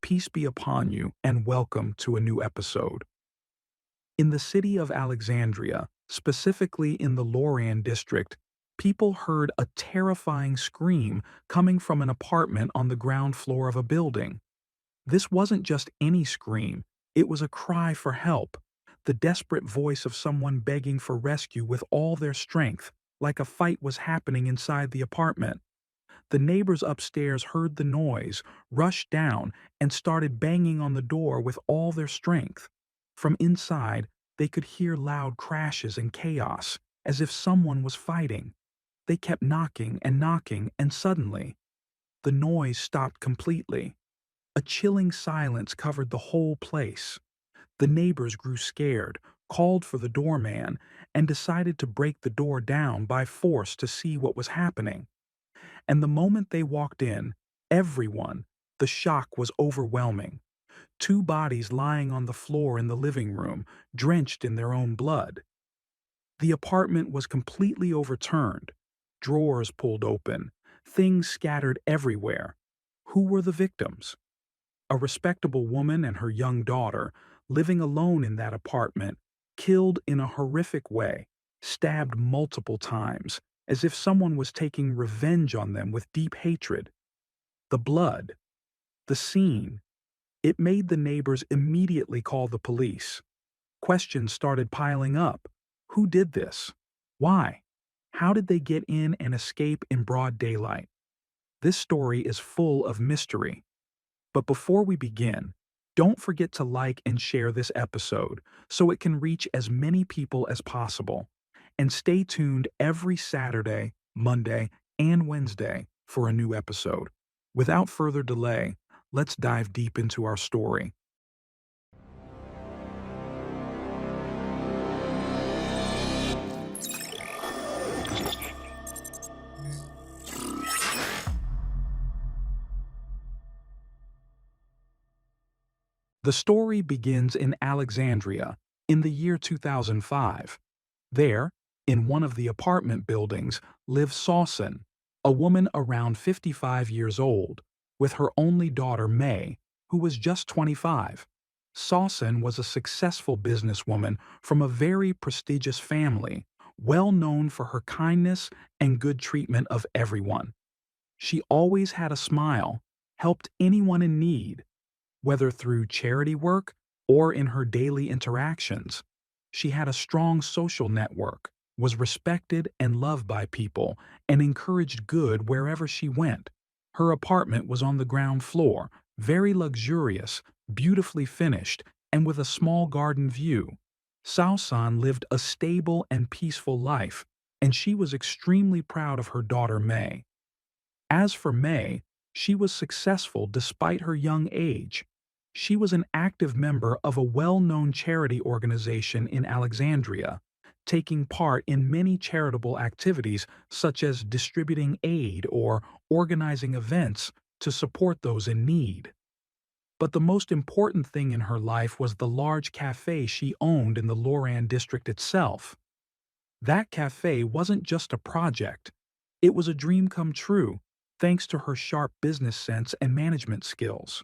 Peace be upon you, and welcome to a new episode. In the city of Alexandria, specifically in the Loran district, people heard a terrifying scream coming from an apartment on the ground floor of a building. This wasn't just any scream, it was a cry for help, the desperate voice of someone begging for rescue with all their strength, like a fight was happening inside the apartment. The neighbors upstairs heard the noise, rushed down, and started banging on the door with all their strength. From inside, they could hear loud crashes and chaos, as if someone was fighting. They kept knocking, and suddenly, the noise stopped completely. A chilling silence covered the whole place. The neighbors grew scared, called for the doorman, and decided to break the door down by force to see what was happening. And the moment they walked in, everyone, the shock was overwhelming. Two bodies lying on the floor in the living room, drenched in their own blood. The apartment was completely overturned, drawers pulled open, things scattered everywhere. Who were the victims? A respectable woman and her young daughter, living alone in that apartment, killed in a horrific way, stabbed multiple times, as if someone was taking revenge on them with deep hatred. The blood, the scene, it made the neighbors immediately call the police. Questions started piling up. Who did this? Why? How did they get in and escape in broad daylight? This story is full of mystery. But before we begin, don't forget to like and share this episode so it can reach as many people as possible. And stay tuned every Saturday, Monday, and Wednesday for a new episode. Without further delay, let's dive deep into our story. The story begins in Alexandria in the year 2005. There, in one of the apartment buildings, lived Sawsan, a woman around 55 years old, with her only daughter May, who was just 25. Sawsan was a successful businesswoman from a very prestigious family, well known for her kindness and good treatment of everyone. She always had a smile, helped anyone in need, whether through charity work or in her daily interactions. She had a strong social network, was respected and loved by people, and encouraged good wherever she went. Her apartment was on the ground floor, very luxurious, beautifully finished, and with a small garden view. Sawsan lived a stable and peaceful life, and she was extremely proud of her daughter May. As for May, she was successful despite her young age. She was an active member of a well-known charity organization in Alexandria, taking part in many charitable activities such as distributing aid or organizing events to support those in need. But the most important thing in her life was the large cafe she owned in the Loran district itself. That cafe wasn't just a project, it was a dream come true, thanks to her sharp business sense and management skills.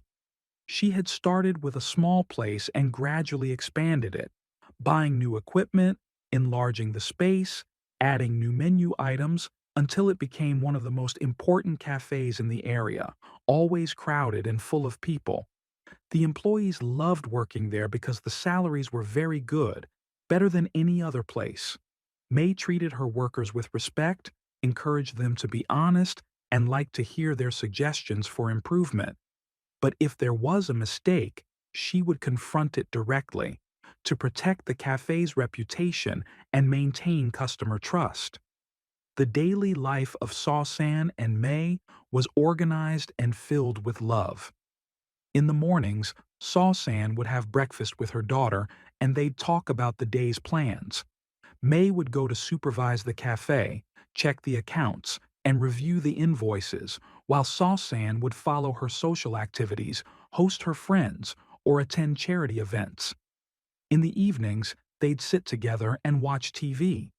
She had started with a small place and gradually expanded it, buying new equipment, enlarging the space, adding new menu items, until it became one of the most important cafes in the area, always crowded and full of people. The employees loved working there because the salaries were very good, better than any other place. May treated her workers with respect, encouraged them to be honest, and liked to hear their suggestions for improvement. But if there was a mistake, she would confront it directly to protect the cafe's reputation and maintain customer trust. The daily life of Sawsan and May was organized and filled with love. In the mornings, Sawsan would have breakfast with her daughter and they'd talk about the day's plans. May would go to supervise the cafe, check the accounts, and review the invoices, while Sawsan would follow her social activities, host her friends, or attend charity events. In the evenings, they'd sit together and watch TV.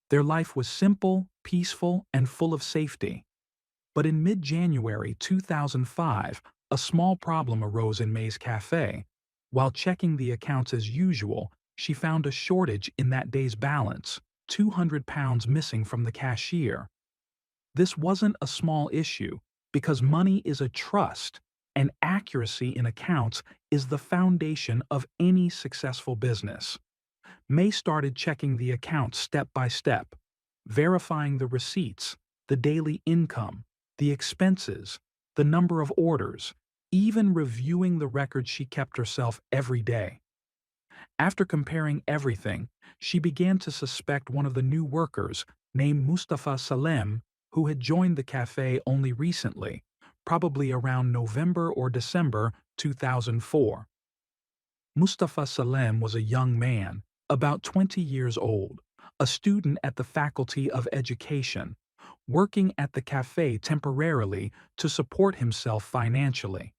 Their life was simple, peaceful, and full of safety. But in mid-January 2005, A small problem arose in May's cafe. While checking the accounts as usual, she found a shortage in that day's balance, £200 missing from the cashier. This wasn't a small issue because money is a trust, and accuracy in accounts is the foundation of any successful business. May started checking the accounts step by step, verifying the receipts, the daily income, the expenses, the number of orders, even reviewing the records she kept herself every day. After comparing everything, she began to suspect one of the new workers, named Mustafa Salem, who had joined the cafe only recently, probably around November or December 2004. Mustafa Salem was a young man, about 20 years old, a student at the Faculty of Education, working at the cafe temporarily to support himself financially.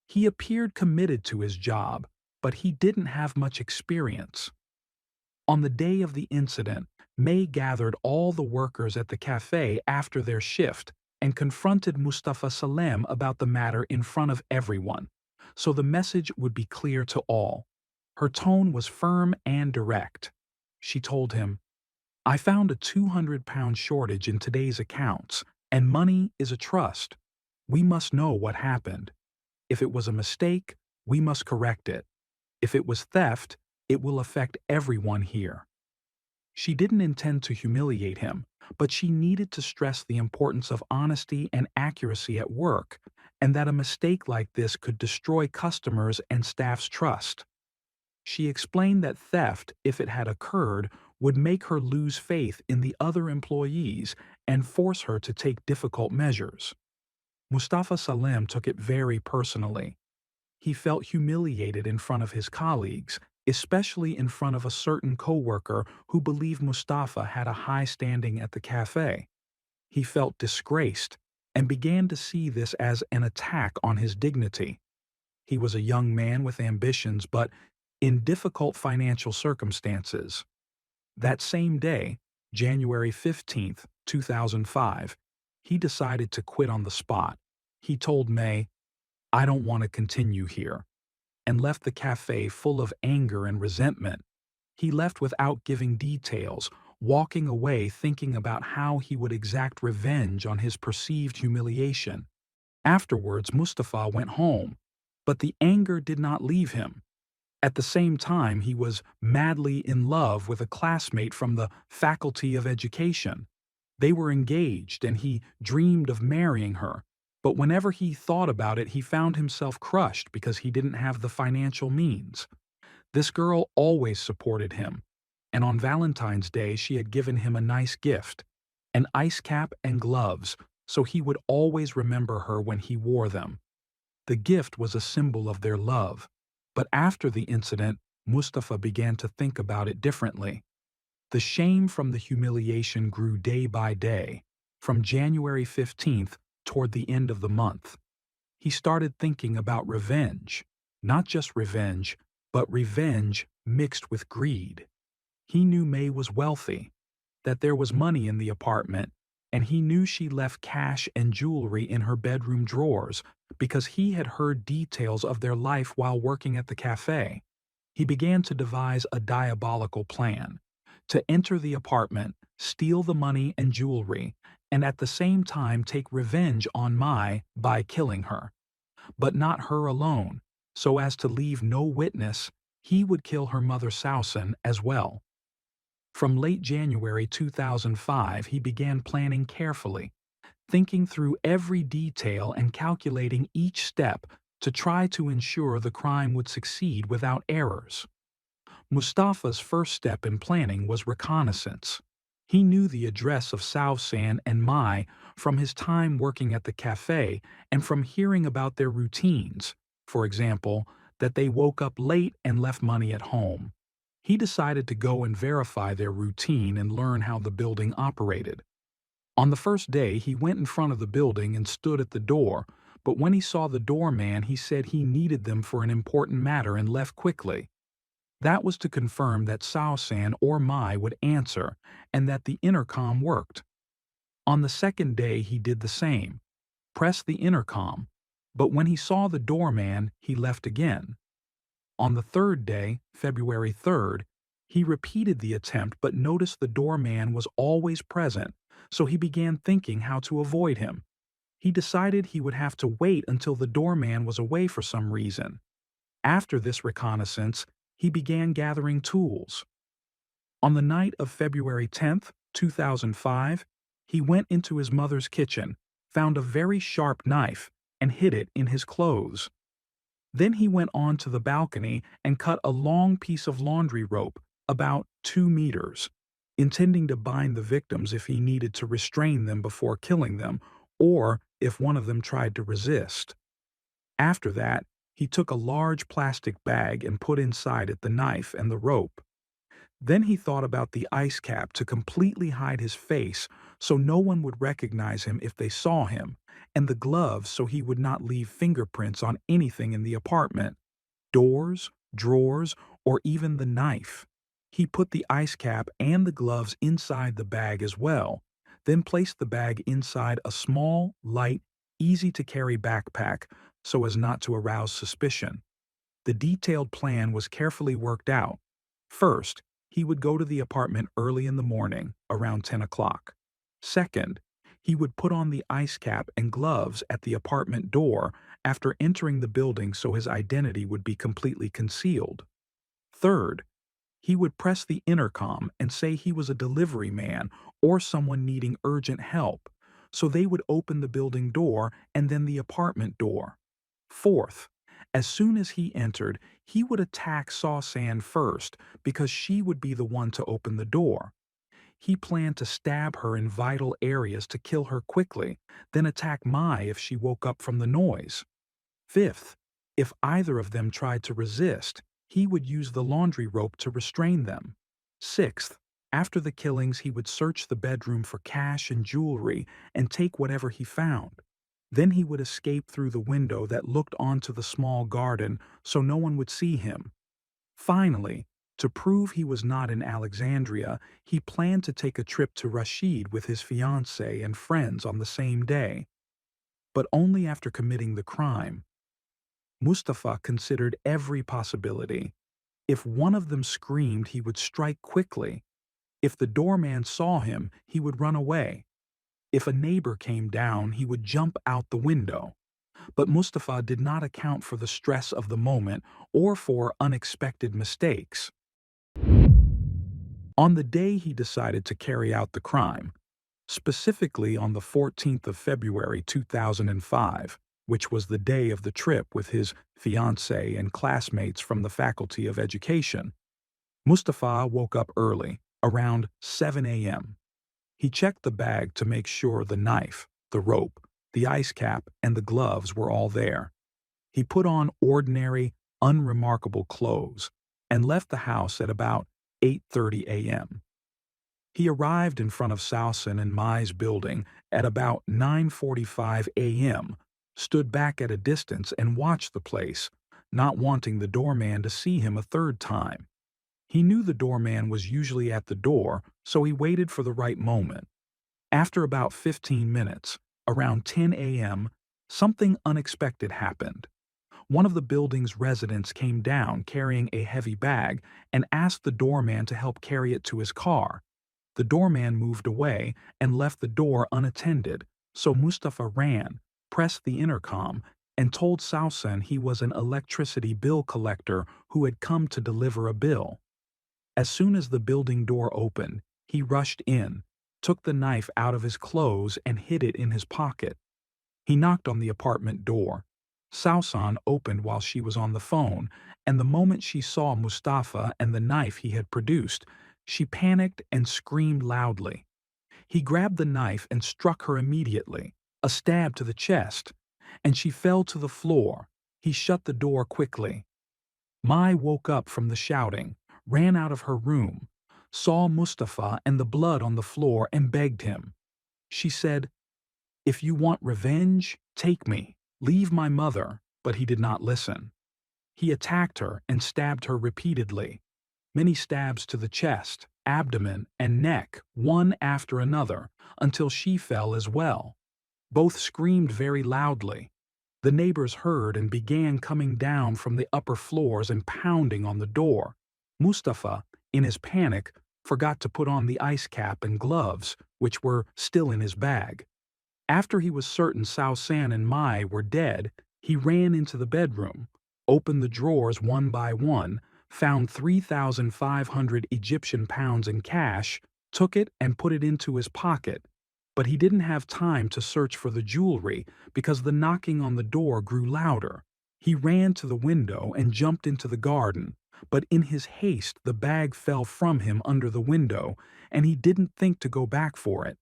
He appeared committed to his job, but he didn't have much experience. On the day of the incident, May gathered all the workers at the cafe after their shift and confronted Mustafa Salem about the matter in front of everyone, so the message would be clear to all. Her tone was firm and direct. She told him, "I found a £200 shortage in today's accounts, and money is a trust. We must know what happened. If it was a mistake, we must correct it. If it was theft, it will affect everyone here." She didn't intend to humiliate him, but she needed to stress the importance of honesty and accuracy at work, and that a mistake like this could destroy customers and staff's trust. She explained that theft, if it had occurred, would make her lose faith in the other employees and force her to take difficult measures. Mustafa Salem took it very personally. He felt humiliated in front of his colleagues, especially in front of a certain coworker who believed Mustafa had a high standing at the cafe. He felt disgraced and began to see this as an attack on his dignity. He was a young man with ambitions, but in difficult financial circumstances. That same day, January 15th, 2005, he decided to quit on the spot. He told May, "I don't want to continue here," and left the cafe full of anger and resentment. He left without giving details, walking away thinking about how he would exact revenge on his perceived humiliation. Afterwards, Mustafa went home, but the anger did not leave him. At the same time, he was madly in love with a classmate from the Faculty of Education. They were engaged and he dreamed of marrying her, but whenever he thought about it, he found himself crushed because he didn't have the financial means. This girl always supported him, and on Valentine's Day she had given him a nice gift, an ice cap and gloves, so he would always remember her when he wore them. The gift was a symbol of their love, but after the incident, Mustafa began to think about it differently. The shame from the humiliation grew day by day, from January 15th toward the end of the month. He started thinking about revenge, not just revenge, but revenge mixed with greed. He knew May was wealthy, that there was money in the apartment, and he knew she left cash and jewelry in her bedroom drawers because he had heard details of their life while working at the cafe. He began to devise a diabolical plan to enter the apartment, steal the money and jewelry, and at the same time take revenge on Mai by killing her. But not her alone, so as to leave no witness, he would kill her mother Sawsan as well. From late January 2005, he began planning carefully, thinking through every detail and calculating each step to try to ensure the crime would succeed without errors. Mustafa's first step in planning was reconnaissance. He knew the address of Sawsan and Mai from his time working at the cafe and from hearing about their routines, for example, that they woke up late and left money at home. He decided to go and verify their routine and learn how the building operated. On the first day, he went in front of the building and stood at the door, but when he saw the doorman, he said he needed them for an important matter and left quickly. That was to confirm that Sawsan or Mai would answer and that the intercom worked. On the second day, he did the same, pressed the intercom, But when he saw the doorman, he left again. On the third day, February 3rd, he repeated the attempt but noticed the doorman was always present, so he began thinking how to avoid him. He decided he would have to wait until the doorman was away for some reason. After this reconnaissance, he began gathering tools. On the night of February 10th, 2005, he went into his mother's kitchen, found a very sharp knife, and hid it in his clothes. Then he went on to the balcony and cut a long piece of laundry rope, about 2 meters, intending to bind the victims if he needed to restrain them before killing them, or if one of them tried to resist. After that, he took a large plastic bag and put inside it the knife and the rope. Then he thought about the ice cap to completely hide his face so no one would recognize him if they saw him, and the gloves so he would not leave fingerprints on anything in the apartment, doors, drawers, or even the knife. He put the ice cap and the gloves inside the bag as well, then placed the bag inside a small, light, easy-to-carry backpack so as not to arouse suspicion. The detailed plan was carefully worked out. First, he would go to the apartment early in the morning, around 10 o'clock. Second, he would put on the ice cap and gloves at the apartment door after entering the building so his identity would be completely concealed. Third, he would press the intercom and say he was a delivery man or someone needing urgent help, so they would open the building door and then the apartment door. Fourth, as soon as he entered, he would attack Sawsan first because she would be the one to open the door. He planned to stab her in vital areas to kill her quickly, then attack Mai if she woke up from the noise. Fifth, if either of them tried to resist, he would use the laundry rope to restrain them. Sixth, after the killings, he would search the bedroom for cash and jewelry and take whatever he found. Then he would escape through the window that looked onto the small garden so no one would see him. Finally, to prove he was not in Alexandria, he planned to take a trip to Rashid with his fiancée and friends on the same day. But only after committing the crime. Mustafa considered every possibility. If one of them screamed, he would strike quickly. If the doorman saw him, he would run away. If a neighbor came down, he would jump out the window. But Mustafa did not account for the stress of the moment or for unexpected mistakes. On the day he decided to carry out the crime, specifically on the 14th of February 2005, which was the day of the trip with his fiancée and classmates from the Faculty of Education, Mustafa woke up early, around 7 a.m. He checked the bag to make sure the knife, the rope, the ice cap, and the gloves were all there. He put on ordinary, unremarkable clothes and left the house at about 8:30 a.m. He arrived in front of Sawsan and Mai's building at about 9:45 a.m., stood back at a distance and watched the place, not wanting the doorman to see him a third time. He knew the doorman was usually at the door, so he waited for the right moment. After about 15 minutes, around 10 a.m., something unexpected happened. One of the building's residents came down carrying a heavy bag and asked the doorman to help carry it to his car. The doorman moved away and left the door unattended, so Mustafa ran, pressed the intercom, and told Sawsan he was an electricity bill collector who had come to deliver a bill. As soon as the building door opened, he rushed in, took the knife out of his clothes and hid it in his pocket. He knocked on the apartment door. Sawsan opened while she was on the phone, and the moment she saw Mustafa and the knife he had produced, she panicked and screamed loudly. He grabbed the knife and struck her immediately, a stab to the chest, and she fell to the floor. He shut the door quickly. Mai woke up from the shouting, ran out of her room, saw Mustafa and the blood on the floor and begged him. She said, "If you want revenge, take me. Leave my mother," but he did not listen. He attacked her and stabbed her repeatedly. Many stabs to the chest, abdomen, and neck, one after another, until she fell as well. Both screamed very loudly. The neighbors heard and began coming down from the upper floors and pounding on the door. Mustafa, in his panic, forgot to put on the ice cap and gloves, which were still in his bag. After he was certain Sawsan and Mai were dead, he ran into the bedroom, opened the drawers one by one, found 3,500 Egyptian pounds in cash, took it and put it into his pocket. But he didn't have time to search for the jewelry because the knocking on the door grew louder. He ran to the window and jumped into the garden, but in his haste the bag fell from him under the window, and he didn't think to go back for it.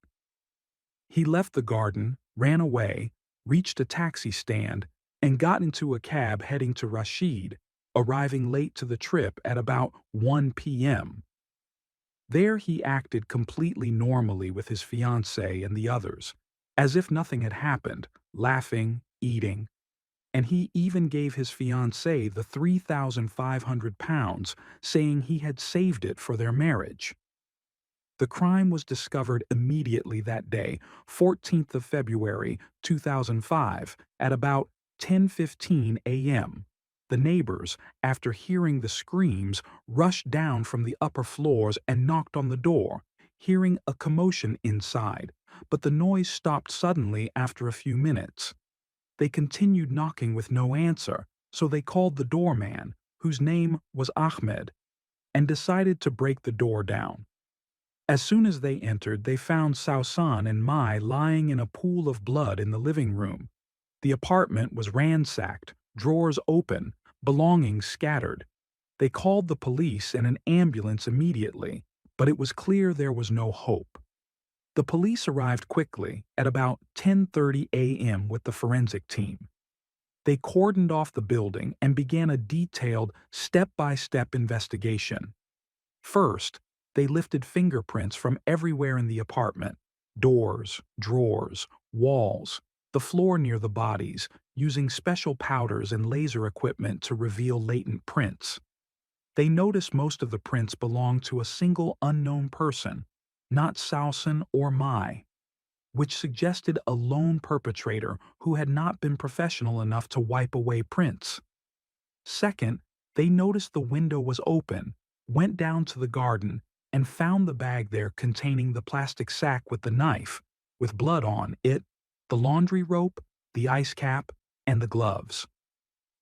He left the garden, ran away, reached a taxi stand, and got into a cab heading to Rashid, arriving late to the trip at about 1 p.m. There he acted completely normally with his fiancée and the others, as if nothing had happened, laughing, eating, and he even gave his fiancée the 3,500 pounds, saying he had saved it for their marriage. The crime was discovered immediately that day, 14th of February, 2005, at about 10:15 a.m. The neighbors, after hearing the screams, rushed down from the upper floors and knocked on the door, hearing a commotion inside, but the noise stopped suddenly after a few minutes. They continued knocking with no answer, so they called the doorman, whose name was Ahmed, and decided to break the door down. As soon as they entered, they found Sawsan and Mai lying in a pool of blood in the living room. The apartment was ransacked, drawers open, belongings scattered. They called the police and an ambulance immediately, but it was clear there was no hope. The police arrived quickly at about 10:30 a.m. with the forensic team. They cordoned off the building and began a detailed, step-by-step investigation. First, they lifted fingerprints from everywhere in the apartment: doors, drawers, walls, the floor near the bodies, using special powders and laser equipment to reveal latent prints. They noticed most of the prints belonged to a single unknown person, not Sawsan or Mai, which suggested a lone perpetrator who had not been professional enough to wipe away prints. Second, they noticed the window was open, went down to the garden, and found the bag there containing the plastic sack with the knife, with blood on it, the laundry rope, the ice cap, and the gloves.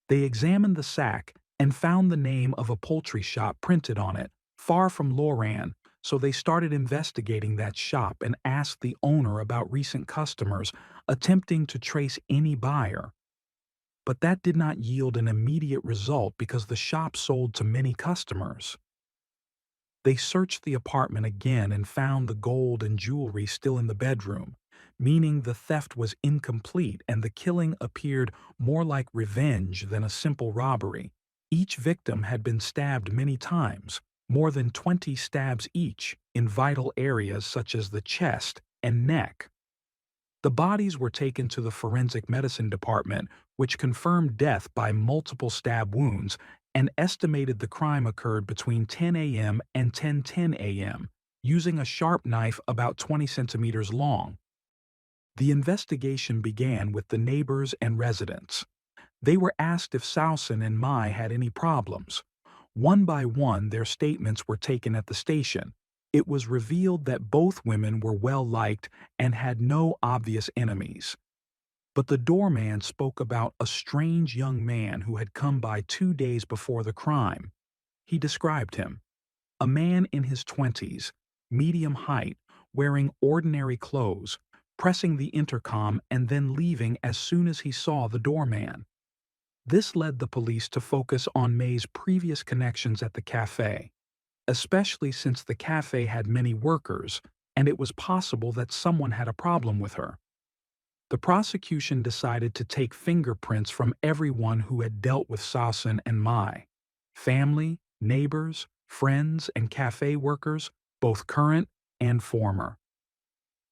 They examined the sack and found the name of a poultry shop printed on it, far from Loran, so they started investigating that shop and asked the owner about recent customers, attempting to trace any buyer. But that did not yield an immediate result because the shop sold to many customers. They searched the apartment again and found the gold and jewelry still in the bedroom, meaning the theft was incomplete and the killing appeared more like revenge than a simple robbery. Each victim had been stabbed many times, more than 20 stabs each, in vital areas such as the chest and neck. The bodies were taken to the forensic medicine department, which confirmed death by multiple stab wounds and estimated the crime occurred between 10 a.m. and 10:10 a.m., using a sharp knife about 20 centimeters long. The investigation began with the neighbors and residents. They were asked if Sawsan and Mai had any problems. One by one, their statements were taken at the station. It was revealed that both women were well-liked and had no obvious enemies. But the doorman spoke about a strange young man who had come by 2 days before the crime. He described him: a man in his 20s, medium height, wearing ordinary clothes, pressing the intercom and then leaving as soon as he saw the doorman. This led the police to focus on May's previous connections at the cafe, especially since the cafe had many workers, and it was possible that someone had a problem with her. The prosecution decided to take fingerprints from everyone who had dealt with Sawsan and Mai: family, neighbors, friends, and cafe workers, both current and former.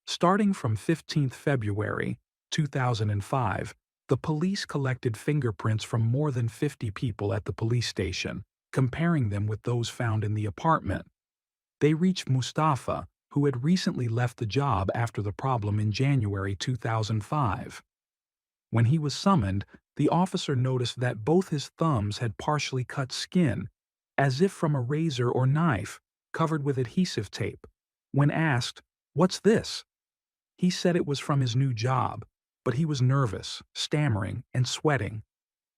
Starting from 15th February 2005, the police collected fingerprints from more than 50 people at the police station, comparing them with those found in the apartment. They reached Mustafa, who had recently left the job after the problem in January 2005. When he was summoned, the officer noticed that both his thumbs had partially cut skin, as if from a razor or knife, covered with adhesive tape. When asked, "What's this?" he said it was from his new job, but he was nervous, stammering, and sweating.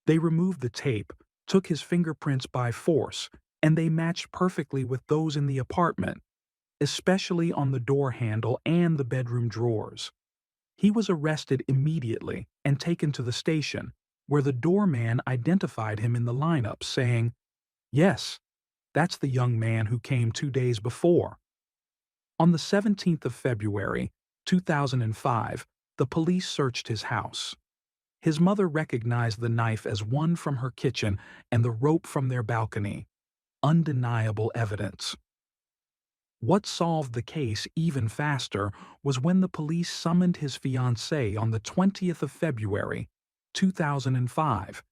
They removed the tape, took his fingerprints by force, and they matched perfectly with those in the apartment, especially on the door handle and the bedroom drawers. He was arrested immediately and taken to the station, where the doorman identified him in the lineup, saying, "Yes, that's the young man who came 2 days before." On the 17th of February, 2005, the police searched his house. His mother recognized the knife as one from her kitchen and the rope from their balcony. Undeniable evidence. What solved the case even faster was when the police summoned his fiancée on the 20th of February, 2005.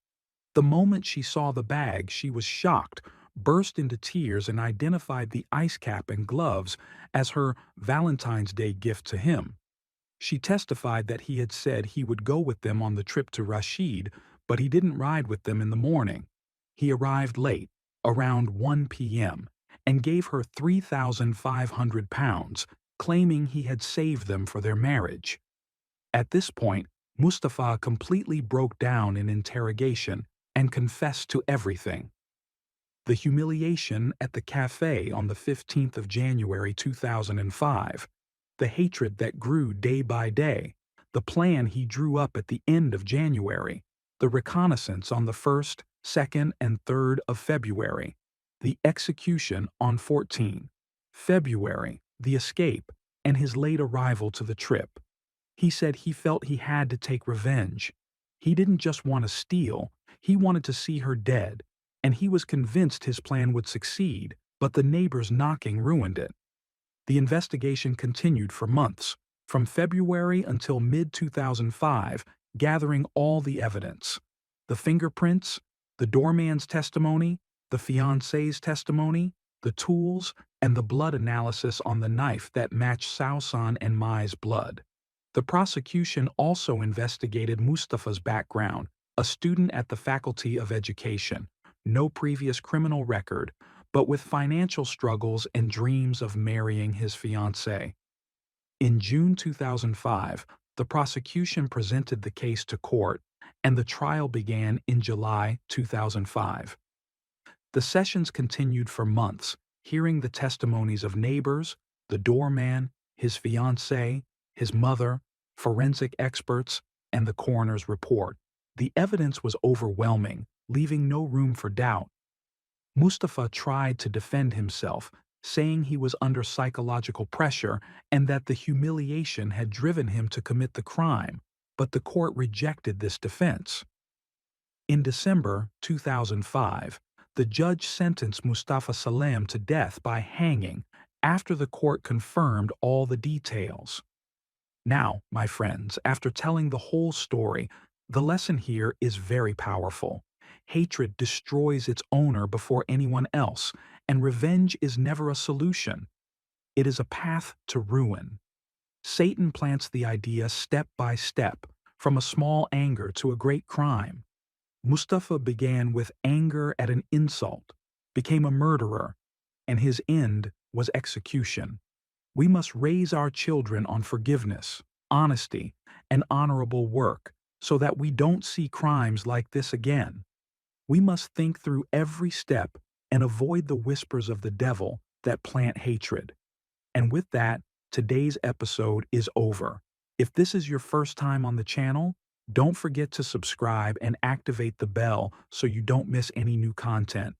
The moment she saw the bag, she was shocked, burst into tears, and identified the ice cap and gloves as her Valentine's Day gift to him. She testified that he had said he would go with them on the trip to Rashid, but he didn't ride with them in the morning. He arrived late, around 1 p.m., and gave her £3,500, claiming he had saved them for their marriage. At this point, Mustafa completely broke down in interrogation and confessed to everything. The humiliation at the cafe on the 15th of January 2005, the hatred that grew day by day, the plan he drew up at the end of January, the reconnaissance on the 1st, 2nd, and 3rd of February, the execution on 14 February, the escape, and his late arrival to the trip. He said he felt he had to take revenge. He didn't just want to steal, he wanted to see her dead, and he was convinced his plan would succeed, but the neighbors' knocking ruined it. The investigation continued for months, from February until mid-2005, gathering all the evidence. The fingerprints, the doorman's testimony, the fiancé's testimony, the tools, and the blood analysis on the knife that matched Sawsan and Mai's blood. The prosecution also investigated Mustafa's background, a student at the Faculty of Education, no previous criminal record, but with financial struggles and dreams of marrying his fiancée. In June 2005, the prosecution presented the case to court, and the trial began in July 2005. The sessions continued for months, hearing the testimonies of neighbors, the doorman, his fiancée, his mother, forensic experts, and the coroner's report. The evidence was overwhelming, leaving no room for doubt. Mustafa tried to defend himself, saying he was under psychological pressure and that the humiliation had driven him to commit the crime, but the court rejected this defense. In December 2005, the judge sentenced Mustafa Salem to death by hanging after the court confirmed all the details. Now, my friends, after telling the whole story, the lesson here is very powerful. Hatred destroys its owner before anyone else, and revenge is never a solution. It is a path to ruin. Satan plants the idea step by step, from a small anger to a great crime. Mustafa began with anger at an insult, became a murderer, and his end was execution. We must raise our children on forgiveness, honesty, and honorable work so that we don't see crimes like this again. We must think through every step and avoid the whispers of the devil that plant hatred. And with that, today's episode is over. If this is your first time on the channel, don't forget to subscribe and activate the bell so you don't miss any new content.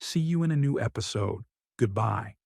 See you in a new episode. Goodbye.